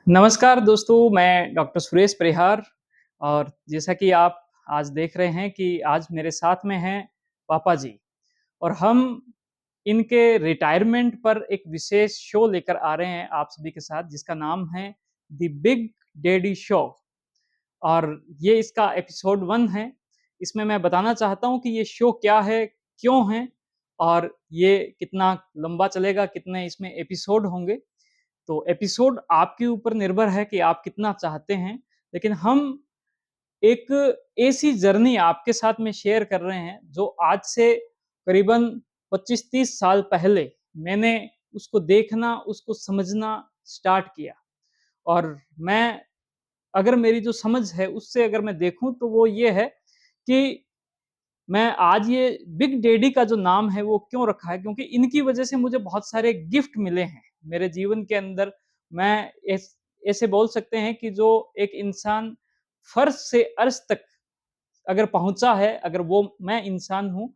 नमस्कार दोस्तों, मैं डॉक्टर सुरेश परिहार और जैसा कि आप आज देख रहे हैं कि आज मेरे साथ में हैं पापा जी और हम इनके रिटायरमेंट पर एक विशेष शो लेकर आ रहे हैं आप सभी के साथ जिसका नाम है द बिग डैडी शो और ये इसका एपिसोड 1 है। इसमें मैं बताना चाहता हूँ कि ये शो क्या है, क्यों है और ये कितना लंबा चलेगा, कितने इसमें एपिसोड होंगे। तो एपिसोड आपके ऊपर निर्भर है कि आप कितना चाहते हैं, लेकिन हम एक ऐसी जर्नी आपके साथ में शेयर कर रहे हैं, जो आज से करीबन 25-30 साल पहले मैंने उसको देखना, उसको समझना स्टार्ट किया और मैं अगर मेरी जो समझ है, उससे अगर मैं देखूँ, तो वो ये है कि मैं आज ये बिग डैडी का जो नाम है वो क्यों रखा है क्योंकि इनकी वजह से मुझे बहुत सारे गिफ्ट मिले हैं मेरे जीवन के अंदर। मैं ऐसे बोल सकते हैं कि जो एक इंसान फर्श से अर्श तक अगर पहुंचा है, अगर वो मैं इंसान हूं,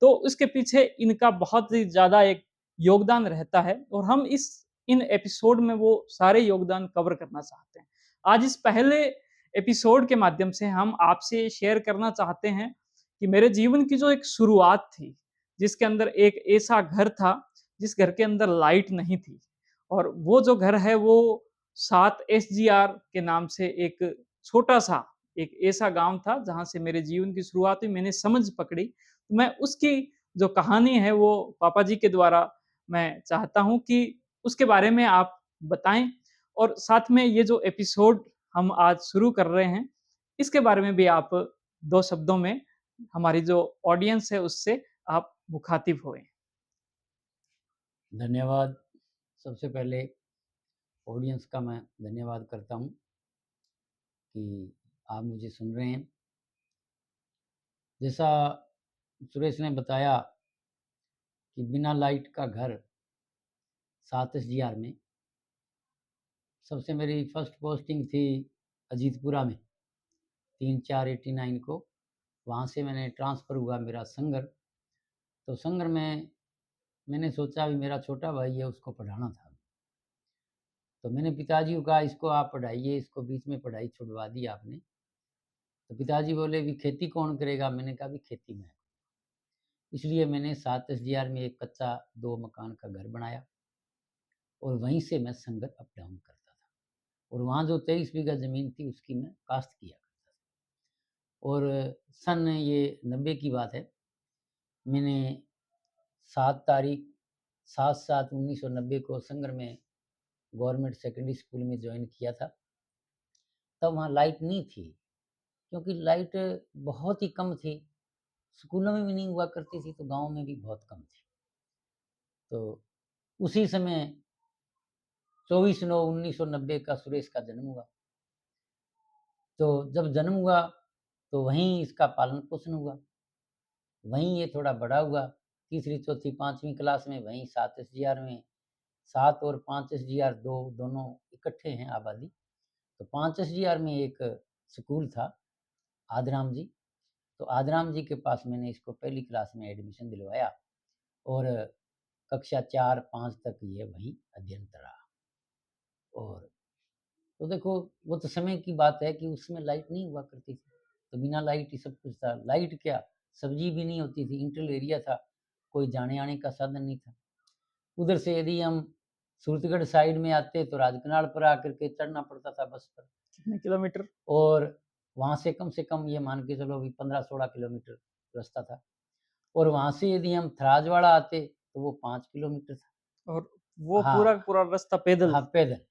तो उसके पीछे इनका बहुत ही ज्यादा एक योगदान रहता है और हम इस इन एपिसोड में वो सारे योगदान कवर करना चाहते हैं। आज इस पहले एपिसोड के माध्यम से हम आपसे शेयर करना चाहते हैं कि मेरे जीवन की जो एक शुरुआत थी, जिसके अंदर एक ऐसा घर था, जिस घर के अंदर लाइट नहीं थी और वो जो घर है वो 7 एसजीआर के नाम से एक छोटा-सा एक ऐसा गाँव था जहाँ से मेरे जीवन की शुरुआत हुई, मैंने समझ पकड़ी। तो मैं उसकी जो कहानी है वो पापा जी के द्वारा मैं चाहता हूँ कि उसके बारे में आप बताएँ और साथ में ये जो एपिसोड हम आज शुरू कर रहे हैं, इसके बारे में भी आप 2 शब्दों में हमारी जो ऑडियंस है उससे आप मुखातिब होएँ। धन्यवाद। सबसे पहले ऑडियंस का मैं धन्यवाद करता हूँ कि आप मुझे सुन रहे हैं। जैसा सुरेश ने बताया कि बिना लाइट का घर 7 एसडीआर में, सबसे मेरी फर्स्ट पोस्टिंग थी अजीतपुरा में 3/4/89 को। वहाँ से मैंने ट्रांसफ़र हुआ मेरा संगर। तो संगर में मैंने सोचा भी मेरा छोटा भाई है, उसको पढ़ाना था। तो मैंने पिताजी को कहा इसको आप पढ़ाइए, इसको बीच में पढ़ाई छुड़वा दी आपने। तो पिताजी बोले भी खेती कौन करेगा? मैंने कहा भी खेती मैं। इसलिए मैंने 7 एसडीआर में एक कच्चा 2 मकान का घर बनाया और वहीं से मैं संगत अप डाउन करता था। और वहाँ जो 23 बीघा ज़मीन थी उसकी मैं काश्त किया करता था। और सन ये 90 की बात है, मैंने 7 तारीख 7/7/1990 को संगर में गवर्नमेंट सेकेंडरी स्कूल में जॉइन किया था। तब वहाँ लाइट नहीं थी, क्योंकि लाइट बहुत ही कम थी। स्कूलों में भी नहीं हुआ करती थी, तो गाँव में भी बहुत कम थी। तो उसी समय 24/9/1990 का सुरेश का जन्म हुआ। तो जब जन्म हुआ तो वहीं इसका पालन पोषण हुआ, वहीं ये थोड़ा बड़ा हुआ। तीसरी चौथी 5वीं क्लास में वहीं 7 एसडीआर में। 7 और 5 एसडीआर दोनों इकट्ठे हैं आबादी। तो 5 एसडीआर में एक स्कूल था आदराम जी। तो आदराम जी के पास मैंने इसको पहली क्लास में एडमिशन दिलवाया और कक्षा 4-5 तक ये वहीं अध्ययनरत रहा। और तो देखो, वो तो समय की बात है कि उसमें लाइट नहीं हुआ करती थी, तो बिना लाइट ही सब कुछ था। लाइट क्या, सब्जी भी नहीं होती थी, इंटल एरिया था, कोई जाने आने का साधन नहीं था। उधर से यदि हम सूरतगढ़ साइड में आते तो राजकनाल पर आकर के चढ़ना पड़ता था बस पर। कितने किलोमीटर? और वहाँ से कम ये मान के चलो भी 15-16 किलोमीटर रास्ता था। और वहाँ से यदि हम थराजवाड़ा आते तो वो 5 किलोमीटर था। और वो पूरा हाँ, का पूरा रास्ता पैदल? हाँ पैदल।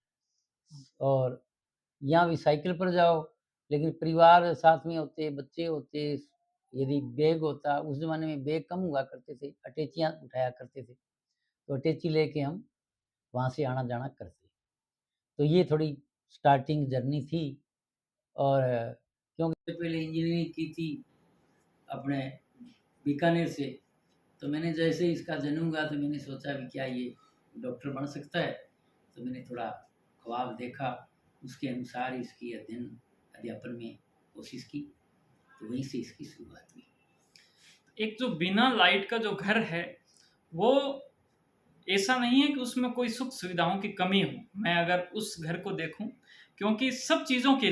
और यहाँ भी साइकिल पर जाओ, लेकिन परिवार साथ में होते, बच्चे होते, यदि बैग होता, उस ज़माने में बैग कम हुआ करते थे, अटैचियाँ उठाया करते थे, तो अटैची लेके हम वहाँ से आना-जाना करते। तो ये थोड़ी स्टार्टिंग जर्नी थी। और क्योंकि पहले इंजीनियरिंग की थी अपने बीकानेर से, तो मैंने जैसे ही इसका जन्म हुआ तो मैंने सोचा भी क्या ये डॉक्टर बन सकता है? तो मैंने थोड़ा ख्वाब देखा, उसके अनुसार इसकी अध्यापन में कोशिश की, तो वहीं से इसकी शुरुआत हुई। एक जो बिना लाइट का जो घर है, वो ऐसा नहीं है कि उसमें कोई सुख सुविधाओं की कमी हो, मैं अगर उस घर को देखूं, क्योंकि सब चीज़ों के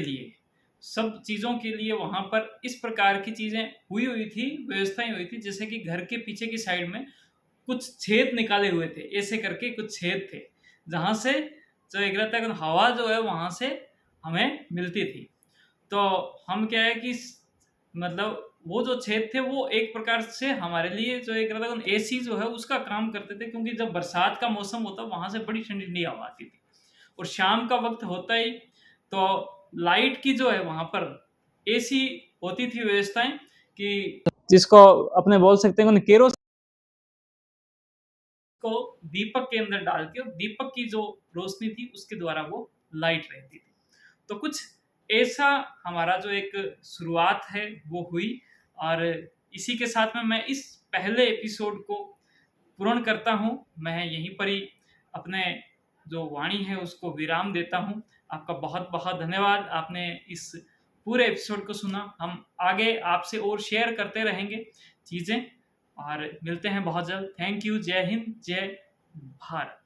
लिए वहाँ पर इस प्रकार की चीज़ें हुई थी, व्यवस्थाएं हुई थी, जैसे कि घर के पीछे की साइड में कुछ छेद निकाले हुए थे, ऐसे करके कुछ छेद थे, जहाँ से जो एक रहता है कि हवा जो है वहाँ से हमें मिलती थी। तो हम क्या है कि मतलब वो जो छेद थे वो एक प्रकार से हमारे लिए जो एक रहता है एसी जो है उसका काम करते थे, क्योंकि जब बरसात का मौसम होता वहाँ से बड़ी ठंडी ठंडी हवा आती थी, और शाम का वक्त होता ही तो लाइट की जो है वहाँ पर ऐसी होती थी व्यवस्थाएं कि जिसको अपने बोल सकते हैं केरोसिन को दीपक के अंदर डाल के, दीपक की जो रोशनी थी उसके द्वारा वो लाइट रहती थी। तो कुछ ऐसा हमारा जो एक शुरुआत है वो हुई, और इसी के साथ में मैं इस पहले एपिसोड को पूर्ण करता हूँ। मैं यहीं पर ही अपने जो वाणी है उसको विराम देता हूँ। आपका बहुत बहुत धन्यवाद, आपने इस पूरे एपिसोड को सुना। हम आगे आपसे और शेयर करते रहेंगे चीज़ें, और मिलते हैं बहुत जल्द। Thank you. जय हिंद, जय भारत।